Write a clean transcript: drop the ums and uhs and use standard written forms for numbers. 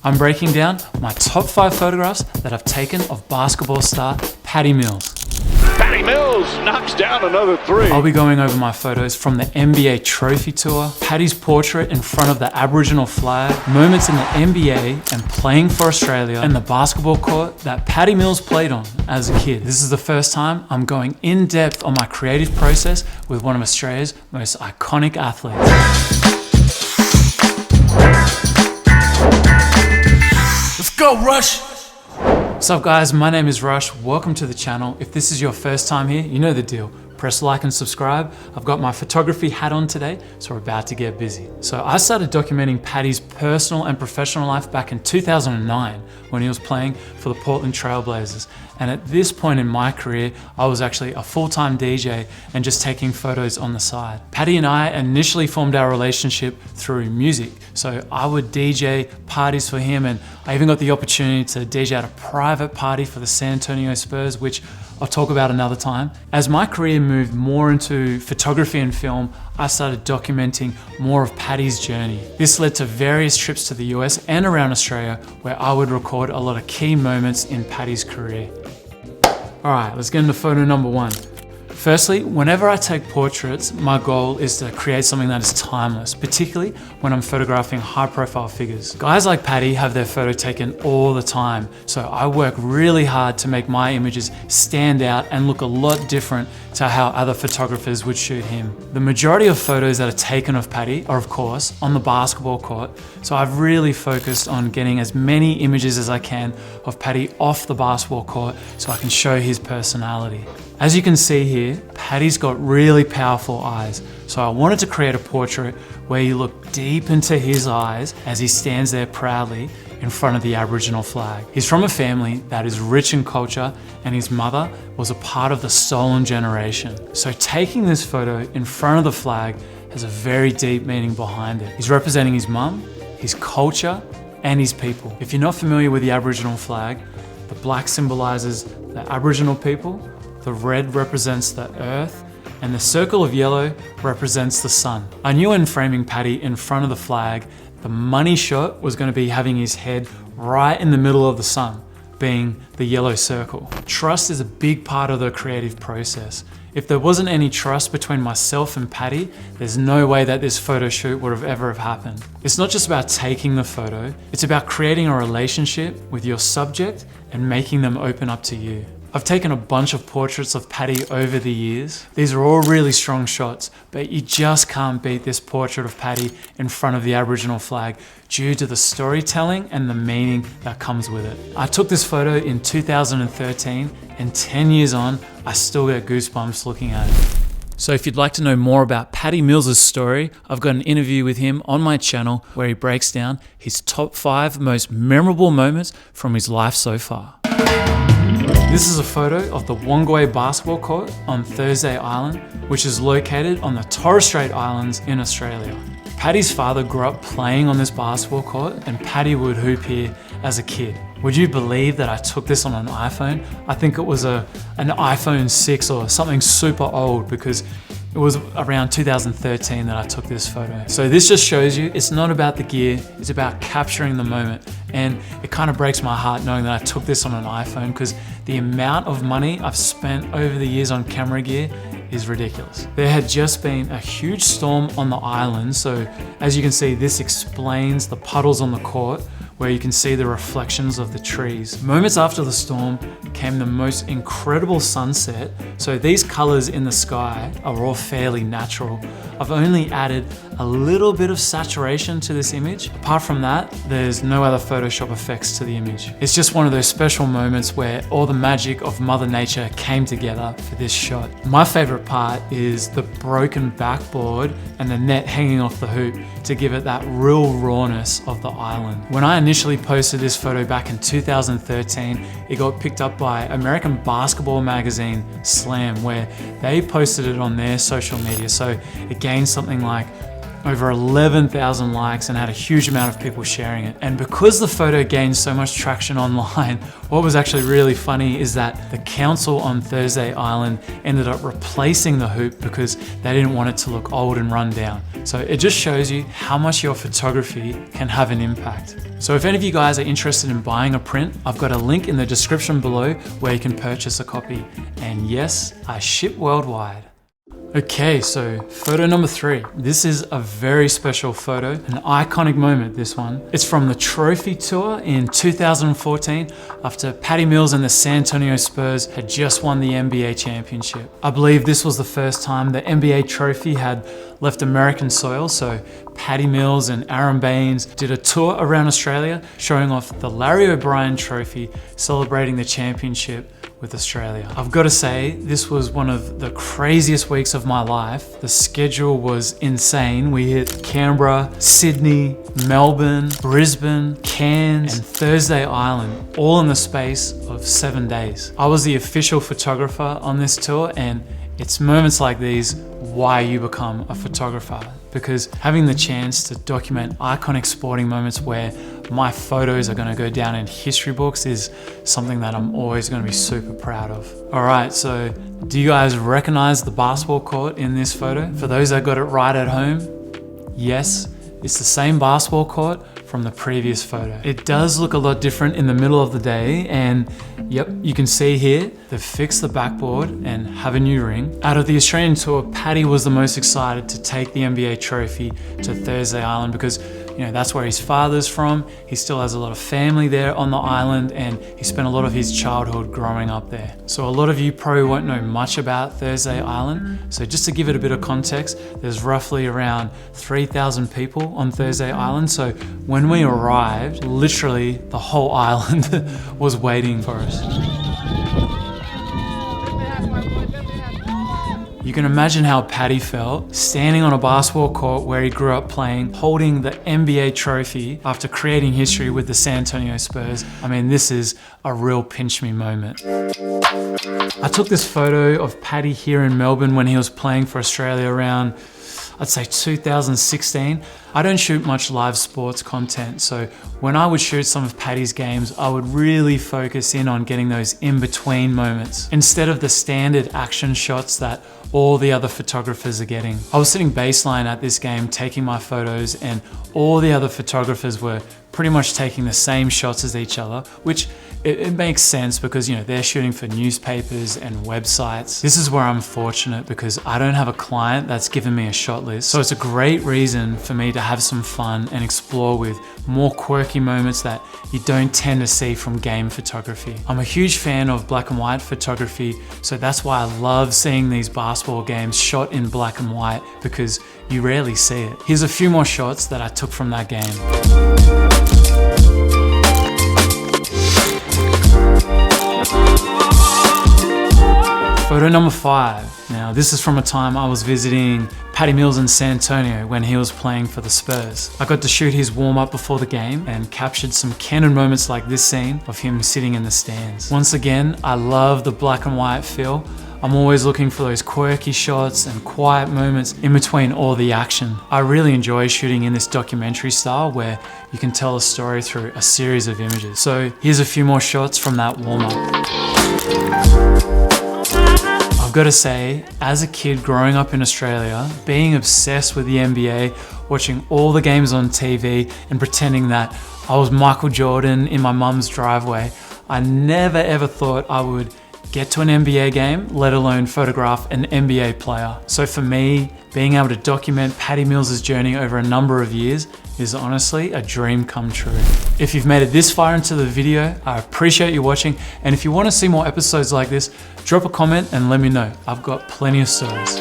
I'm breaking down my top 5 photographs that I've taken of basketball star Patty Mills. Patty Mills knocks down another 3. I'll be going over my photos from the NBA Trophy Tour, Patty's portrait in front of the Aboriginal flag, moments in the NBA and playing for Australia, and the basketball court that Patty Mills played on as a kid. This is the first time I'm going in depth on my creative process with one of Australia's most iconic athletes. Let's go, Rush! What's up guys, my name is Rush, welcome to the channel. If this is your first time here, you know the deal. Press like and subscribe. I've got my photography hat on today, so we're about to get busy. So I started documenting Patty's personal and professional life back in 2009 when he was playing for the Portland Trail Blazers. And at this point in my career, I was actually a full-time DJ and just taking photos on the side. Patty and I initially formed our relationship through music. So I would DJ parties for him, and I even got the opportunity to DJ at a private party for the San Antonio Spurs, which I'll talk about another time. As my career moved more into photography and film, I started documenting more of Patty's journey. This led to various trips to the US and around Australia where I would record a lot of key moments in Patty's career. All right, let's get into photo number 1. Firstly, whenever I take portraits, my goal is to create something that is timeless, particularly when I'm photographing high-profile figures. Guys like Patty have their photo taken all the time, so I work really hard to make my images stand out and look a lot different to how other photographers would shoot him. The majority of photos that are taken of Patty are, of course, on the basketball court, so I've really focused on getting as many images as I can of Patty off the basketball court so I can show his personality. As you can see here, Patty's got really powerful eyes, so I wanted to create a portrait where you look deep into his eyes as he stands there proudly in front of the Aboriginal flag. He's from a family that is rich in culture, and his mother was a part of the stolen generation. So taking this photo in front of the flag has a very deep meaning behind it. He's representing his mum, his culture, and his people. If you're not familiar with the Aboriginal flag, the black symbolizes the Aboriginal people, the red represents the earth, and the circle of yellow represents the sun. I knew when framing Patty in front of the flag, the money shot was going to be having his head right in the middle of the sun, being the yellow circle. Trust is a big part of the creative process. If there wasn't any trust between myself and Patty, there's no way that this photo shoot would have ever happened. It's not just about taking the photo, it's about creating a relationship with your subject and making them open up to you. I've taken a bunch of portraits of Patty over the years. These are all really strong shots, but you just can't beat this portrait of Patty in front of the Aboriginal flag due to the storytelling and the meaning that comes with it. I took this photo in 2013, and 10 years on, I still get goosebumps looking at it. So if you'd like to know more about Patty Mills' story, I've got an interview with him on my channel where he breaks down his top 5 most memorable moments from his life so far. This is a photo of the Wongai basketball court on Thursday Island, which is located on the Torres Strait Islands in Australia. Patty's father grew up playing on this basketball court, and Patty would hoop here as a kid. Would you believe that I took this on an iPhone? I think it was an iPhone 6 or something super old, because it was around 2013 that I took this photo. So this just shows you it's not about the gear, it's about capturing the moment. And it kind of breaks my heart knowing that I took this on an iPhone, because the amount of money I've spent over the years on camera gear is ridiculous. There had just been a huge storm on the island, so as you can see, this explains the puddles on the court where you can see the reflections of the trees. Moments after the storm came the most incredible sunset, so these colors in the sky are all fairly natural. I've only added a little bit of saturation to this image. Apart from that, there's no other Photoshop effects to the image. It's just one of those special moments where all the magic of Mother Nature came together for this shot. My favorite part is the broken backboard and the net hanging off the hoop to give it that real rawness of the island. When I initially posted this photo back in 2013, it got picked up by American basketball magazine Slam, where they posted it on their social media. So it gained something like over 11,000 likes and had a huge amount of people sharing it. And because the photo gained so much traction online, what was actually really funny is that the council on Thursday Island ended up replacing the hoop because they didn't want it to look old and run down. So it just shows you how much your photography can have an impact. So if any of you guys are interested in buying a print, I've got a link in the description below where you can purchase a copy. And yes, I ship worldwide. Okay, so photo number 3. This is a very special photo, an iconic moment, this one. It's from the Trophy Tour in 2014 after Patty Mills and the San Antonio Spurs had just won the NBA championship. I believe this was the first time the NBA trophy had left American soil, so Patty Mills and Aaron Baines did a tour around Australia showing off the Larry O'Brien trophy, celebrating the championship with Australia. I've got to say, this was one of the craziest weeks of my life. The schedule was insane. We hit Canberra, Sydney, Melbourne, Brisbane, Cairns, and Thursday Island, all in the space of 7 days. I was the official photographer on this tour, and it's moments like these why you become a photographer, because having the chance to document iconic sporting moments where my photos are going to go down in history books is something that I'm always going to be super proud of. All right, so do you guys recognize the basketball court in this photo? For those that got it right at home, yes, it's the same basketball court from the previous photo. It does look a lot different in the middle of the day, and yep, you can see here, they've fixed the backboard and have a new ring. Out of the Australian tour, Patty was the most excited to take the NBA trophy to Thursday Island because that's where his father's from. He still has a lot of family there on the island, and he spent a lot of his childhood growing up there. So a lot of you probably won't know much about Thursday Island. So just to give it a bit of context, there's roughly around 3,000 people on Thursday Island. So when we arrived, literally the whole island was waiting for us. You can imagine how Patty felt standing on a basketball court where he grew up playing, holding the NBA trophy after creating history with the San Antonio Spurs. I mean, this is a real pinch me moment. I took this photo of Patty here in Melbourne when he was playing for Australia around, I'd say 2016. I don't shoot much live sports content, so when I would shoot some of Patty's games, I would really focus in on getting those in-between moments instead of the standard action shots that all the other photographers are getting. I was sitting baseline at this game taking my photos, and all the other photographers were pretty much taking the same shots as each other, which it makes sense because they're shooting for newspapers and websites. This is where I'm fortunate because I don't have a client that's given me a shot list. So it's a great reason for me to have some fun and explore with more quirky moments that you don't tend to see from game photography. I'm a huge fan of black and white photography, so that's why I love seeing these basketball games shot in black and white because you rarely see it. Here's a few more shots that I took from that game. Photo number 5. Now, this is from a time I was visiting Patty Mills in San Antonio when he was playing for the Spurs. I got to shoot his warm-up before the game and captured some candid moments like this scene of him sitting in the stands. Once again, I love the black and white feel. I'm always looking for those quirky shots and quiet moments in between all the action. I really enjoy shooting in this documentary style where you can tell a story through a series of images. So here's a few more shots from that warm-up. I've got to say, as a kid growing up in Australia, being obsessed with the NBA, watching all the games on TV and pretending that I was Michael Jordan in my mum's driveway, I never ever thought I would get to an NBA game, let alone photograph an NBA player. So for me, being able to document Patty Mills' journey over a number of years is honestly a dream come true. If you've made it this far into the video, I appreciate you watching. And if you want to see more episodes like this, drop a comment and let me know. I've got plenty of stories.